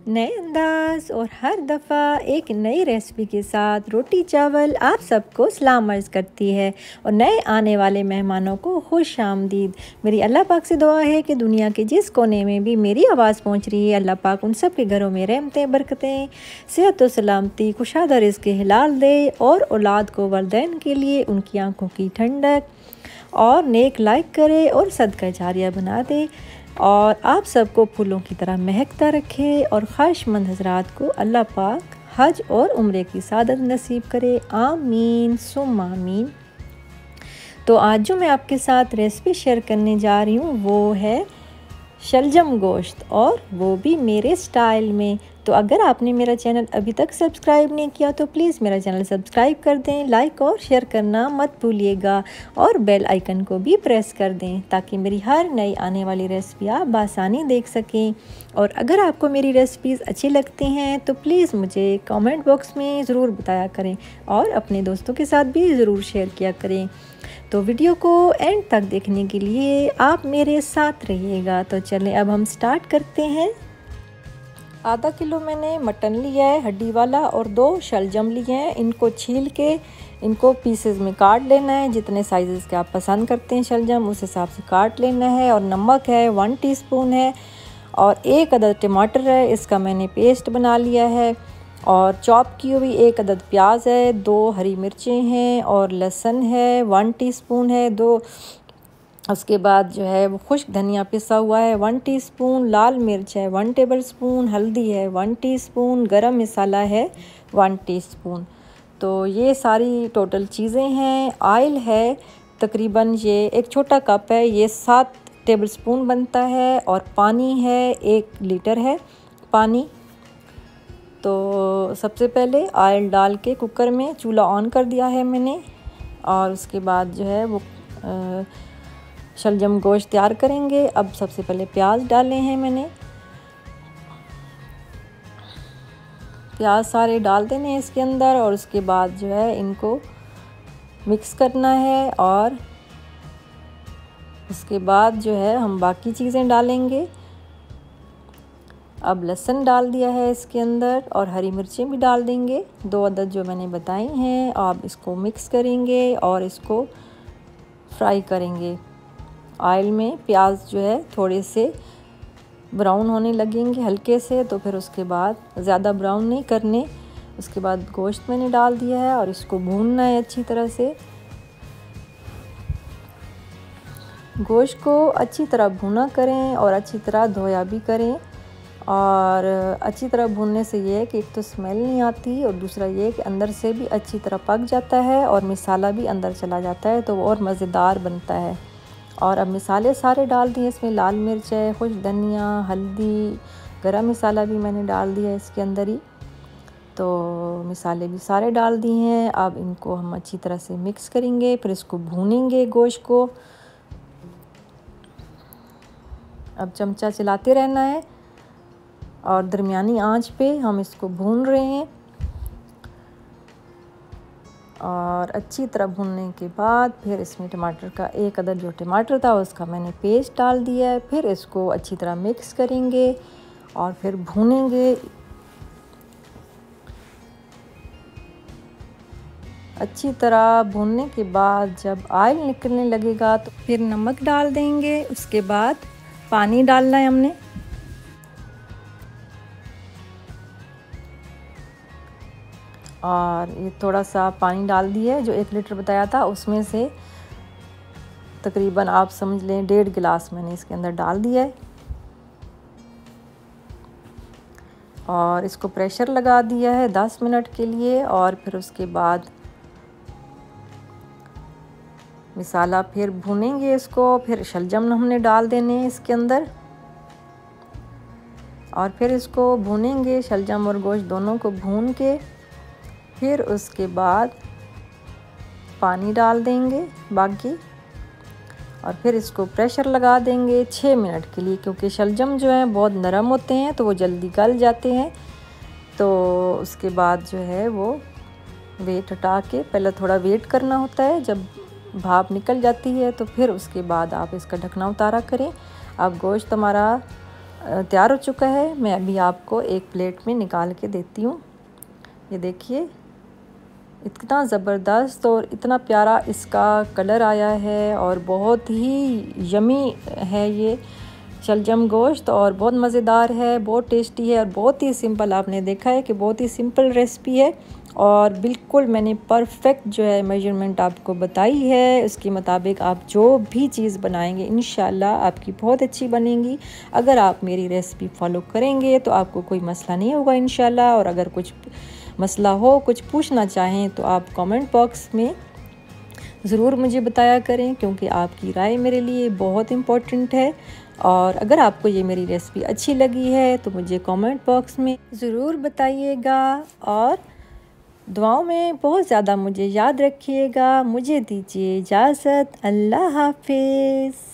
नए अंदाज और हर दफ़ा एक नई रेसिपी के साथ रोटी चावल आप सबको सलाम अर्ज़ करती है और नए आने वाले मेहमानों को खुश आमदीद। मेरी अल्लाह पाक से दुआ है कि दुनिया के जिस कोने में भी मेरी आवाज़ पहुंच रही है, अल्लाह पाक उन सब के घरों में रहमतें, बरकतें, सेहत व सलामती, कुशादा रिज़्क़ हिलाल दे और औलाद को वलदैन के लिए उनकी आँखों की ठंडक और नेक लाइक करे और सदका जारिया बना दे और आप सबको फूलों की तरह महकता रखे और ख्वाहिशमंद हज़रात को अल्लाह पाक हज और उम्रे की सादत नसीब करे। आमीन सुम आमीन। तो आज जो मैं आपके साथ रेसिपी शेयर करने जा रही हूँ वो है शलजम गोश्त, और वो भी मेरे स्टाइल में। तो अगर आपने मेरा चैनल अभी तक सब्सक्राइब नहीं किया तो प्लीज़ मेरा चैनल सब्सक्राइब कर दें, लाइक और शेयर करना मत भूलिएगा और बेल आइकन को भी प्रेस कर दें ताकि मेरी हर नई आने वाली रेसिपी आप बासानी देख सकें। और अगर आपको मेरी रेसिपीज़ अच्छी लगती हैं तो प्लीज़ मुझे कमेंट बॉक्स में ज़रूर बताया करें और अपने दोस्तों के साथ भी ज़रूर शेयर किया करें। तो वीडियो को एंड तक देखने के लिए आप मेरे साथ रहिएगा। तो चलें अब हम स्टार्ट करते हैं। आधा किलो मैंने मटन लिया है हड्डी वाला और 2 शलजम लिए हैं। इनको छील के इनको पीसेस में काट लेना है। जितने साइज़ के आप पसंद करते हैं शलजम उस हिसाब से काट लेना है। और नमक है 1 टीस्पून है और 1 अदद टमाटर है, इसका मैंने पेस्ट बना लिया है। और चॉप की हुई 1 अदद प्याज है, 2 हरी मिर्चें हैं और लहसुन है 1 टीस्पून है। 2 उसके बाद जो है वो खुश्क धनिया पिसा हुआ है 1 टीस्पून, लाल मिर्च है 1 टेबलस्पून, हल्दी है 1 टीस्पून, गरम मसाला है 1 टीस्पून। तो ये सारी टोटल चीज़ें हैं। ऑयल है तकरीबन ये 1 छोटा कप है, ये 7 टेबलस्पून बनता है। और पानी है 1 लीटर है पानी। तो सबसे पहले ऑयल डाल के कुकर में चूल्हा ऑन कर दिया है मैंने। और उसके बाद जो है वो शलजम गोश्त तैयार करेंगे। अब सबसे पहले प्याज डाले हैं मैंने, प्याज सारे डाल देने हैं इसके अंदर। और उसके बाद जो है इनको मिक्स करना है और उसके बाद जो है हम बाकी चीज़ें डालेंगे। अब लहसुन डाल दिया है इसके अंदर और हरी मिर्चें भी डाल देंगे 2 अदद जो मैंने बताई हैं। आप इसको मिक्स करेंगे और इसको फ्राई करेंगे ऑयल में। प्याज जो है थोड़े से ब्राउन होने लगेंगे हल्के से, तो फिर उसके बाद ज़्यादा ब्राउन नहीं करने। उसके बाद गोश्त मैंने डाल दिया है और इसको भूनना है अच्छी तरह से। गोश्त को अच्छी तरह भुना करें और अच्छी तरह धोया भी करें। और अच्छी तरह भूनने से ये है कि एक तो स्मेल नहीं आती और दूसरा ये कि अंदर से भी अच्छी तरह पक जाता है और मसाला भी अंदर चला जाता है, तो वो और मज़ेदार बनता है। और अब मसाले सारे डाल दिए इसमें, लाल मिर्च है, खुश्क धनिया, हल्दी, गरम मसाला भी मैंने डाल दिया इसके अंदर ही। तो मसाले भी सारे डाल दिए हैं। अब इनको हम अच्छी तरह से मिक्स करेंगे, फिर इसको भूनेंगे गोश्त को। अब चमचा चलाते रहना है और दरमियानी आंच पे हम इसको भून रहे हैं। और अच्छी तरह भूनने के बाद फिर इसमें टमाटर का 1 अदद जो टमाटर था उसका मैंने पेस्ट डाल दिया है। फिर इसको अच्छी तरह मिक्स करेंगे और फिर भूनेंगे। अच्छी तरह भूनने के बाद जब ऑयल निकलने लगेगा तो फिर नमक डाल देंगे। उसके बाद पानी डालना है हमने। और ये थोड़ा सा पानी डाल दिया है, जो 1 लीटर बताया था उसमें से तकरीबन आप समझ लें 1.5 गिलास मैंने इसके अंदर डाल दिया है। और इसको प्रेशर लगा दिया है 10 मिनट के लिए। और फिर उसके बाद मसाला फिर भूनेंगे इसको। फिर शलजम हमने डाल देने हैं इसके अंदर और फिर इसको भूनेंगे, शलजम और गोश्त दोनों को भून के। फिर उसके बाद पानी डाल देंगे बाकी और फिर इसको प्रेशर लगा देंगे 6 मिनट के लिए, क्योंकि शलजम जो है बहुत नरम होते हैं तो वो जल्दी गल जाते हैं। तो उसके बाद जो है वो वेट हटा के पहले थोड़ा वेट करना होता है, जब भाप निकल जाती है तो फिर उसके बाद आप इसका ढकना उतारा करें। अब गोश्त हमारा तैयार हो चुका है। मैं अभी आपको एक प्लेट में निकाल के देती हूँ। ये देखिए इतना ज़बरदस्त और इतना प्यारा इसका कलर आया है और बहुत ही यमी है ये शलजम गोश्त और बहुत मज़ेदार है, बहुत टेस्टी है और बहुत ही सिंपल। आपने देखा है कि बहुत ही सिंपल रेसिपी है और बिल्कुल मैंने परफेक्ट जो है मेजरमेंट आपको बताई है। उसके मुताबिक आप जो भी चीज़ बनाएंगे इंशाल्लाह आपकी बहुत अच्छी बनेगी। अगर आप मेरी रेसिपी फॉलो करेंगे तो आपको कोई मसला नहीं होगा इंशाल्लाह। और अगर कुछ मसला हो, कुछ पूछना चाहें तो आप कमेंट बॉक्स में ज़रूर मुझे बताया करें, क्योंकि आपकी राय मेरे लिए बहुत इम्पोर्टेंट है। और अगर आपको ये मेरी रेसिपी अच्छी लगी है तो मुझे कमेंट बॉक्स में ज़रूर बताइएगा और दुआओं में बहुत ज़्यादा मुझे याद रखिएगा। मुझे दीजिए इजाज़त। अल्लाह हाफिज़।